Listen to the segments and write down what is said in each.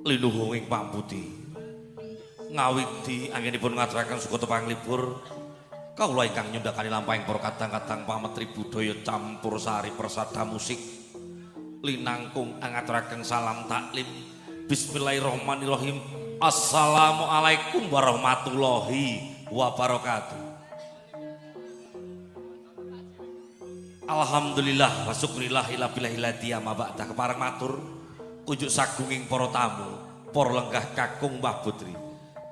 linuhung ing pambuti ngawiti anggenipun ngaturaken Sukata Panglipur kawula ingkang nyundhakani lampahing para kadang-kadang pametri budaya campur sari persada musik linangkung ngaturaken salam taklim bismillahirrahmanirrahim assalamualaikum warahmatullahi wabarakatuh. Alhamdulillah wa syukurillah ila bilahiladi amma ba'da kepareng matur unjuk sagunging para tamu para lenggah kakung Mbah Putri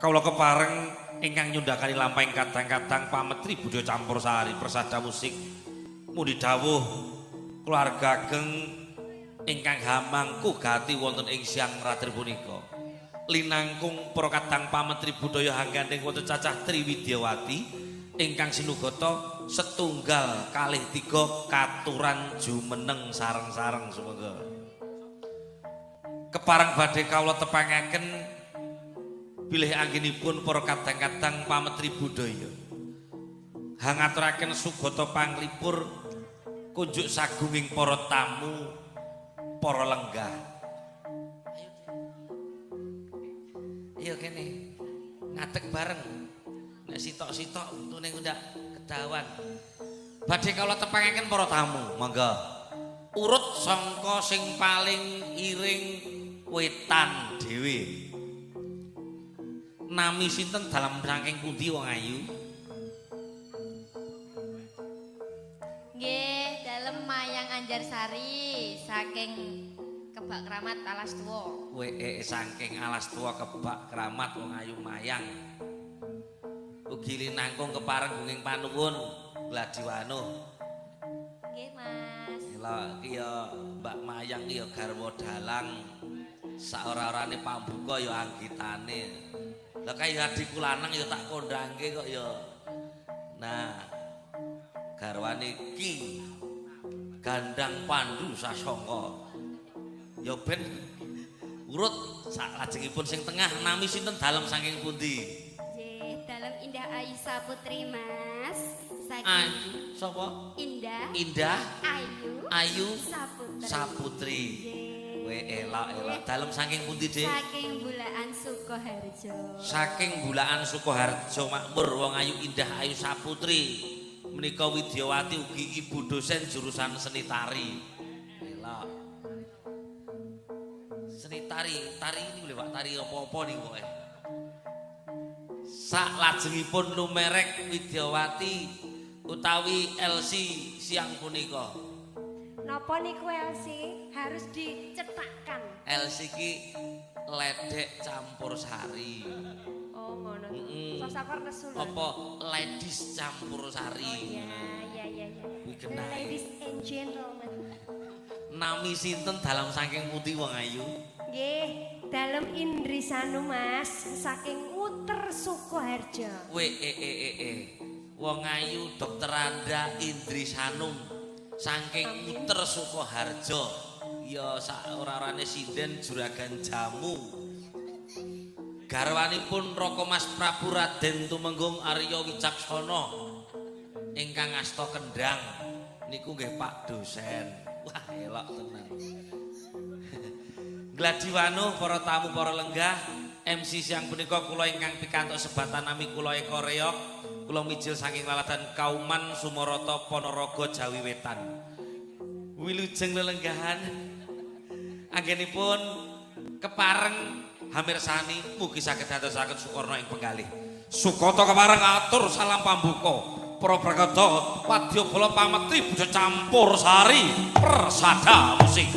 kawula kepareng ingkang nyundhakani lampahing kadang-kadang pametri budaya campur sari persada musik mugi dawuh keluarga ageng ingkang hamangku gati wonten ing siang ratri punika linangkung para kadang pametri budaya hanggandeng wonten cacah Triwidyawati ingkang sinugata setunggal kalih tiga katuran jumeneng sareng-sareng semoga kepareng badhe kawula tepangaken bilih anggenipun para kadang-kadang pametri budaya hangaturaken Sugata Panglipur kunjuk sagunging para tamu para lenggah. Ayo kene ngadeg bareng nek sitok-sitok untune ndak kedawan badhe kawula tepangaken para tamu monggo urut sangka sing paling iring wetan dhewe Nami sinten dalam saking pundi wong ayu? Nggih, dalem Mayang Anjarsari saking Kebak Kramat Alas Tuwa. Saking Alas Tuwa Kebak Kramat wong ayu Mayang. Ugi linangkung kepareng gunging panuwun Gladiwanu. Nggih, Mas. Lha iki ya Mbak Mayang iki ya garwa dalang. Saora-orane pambuka ya anggitane. Lah kaya adikku lanang ya tak kondhangke kok ya. Nah, garwane Ki Gandang Pandu Sasongko. Ya ben urut salajengipun sing tengah nami sinten dalem saking pundi? Nggih, dalem Indah Ayu Saputri, Mas. Ayu sapa? Indah Ayu Ayu Saputri. Saputri. Elok dalem saking pundi, Dik? Saking Bulaan Sukoharjo. Saking Bulaan Sukoharjo makmur wong ayu Indah Ayu Saputri. Menika Widyawati ugi ibu dosen jurusan seni tari. Elok. Seni tari ini lho Pak, tari apa-apa niku kowe. Sak lajengipun lumerek Widyawati utawi Elsi siang punika. Napa niku Elsi harus dicetakkan? Elsi ki ledek campur sari. Oh, ngono. Sosakor nesu lho. Apa ladies campur sari. Ya. Kuwi kenae. Ladies and gentlemen. Nami sinten dalam saking pundi wong ayu? Nggih, dalem Indrisanu, Mas, saking Uter Sukoharjo. Wong ayu Dokter Anda Indrisanum saking Uter Sukoharjo. Ya ora-orane sinden juragan jamu. Garwanipun Raka Mas Prabu Raden Tumenggung Arya Wicaksana ingkang asta kendhang niku nggih Pak dosen. Wah, elok tenan. Gladiwanu para tamu para lenggah, MC siang punika kula ingkang pikantuk sebatan nami kula Eko Reok, kula mijil saking laladan Kauman Sumarata Ponorogo Jawi Wetan. Wilujeng lelenggahan anggenipun kepareng hamirsani mugi saged dadosaken sukarna ing penggalih. Sukata kepareng atur salam pambuka. Para prakata wadya bala pamekti bisa campur sari persada musik.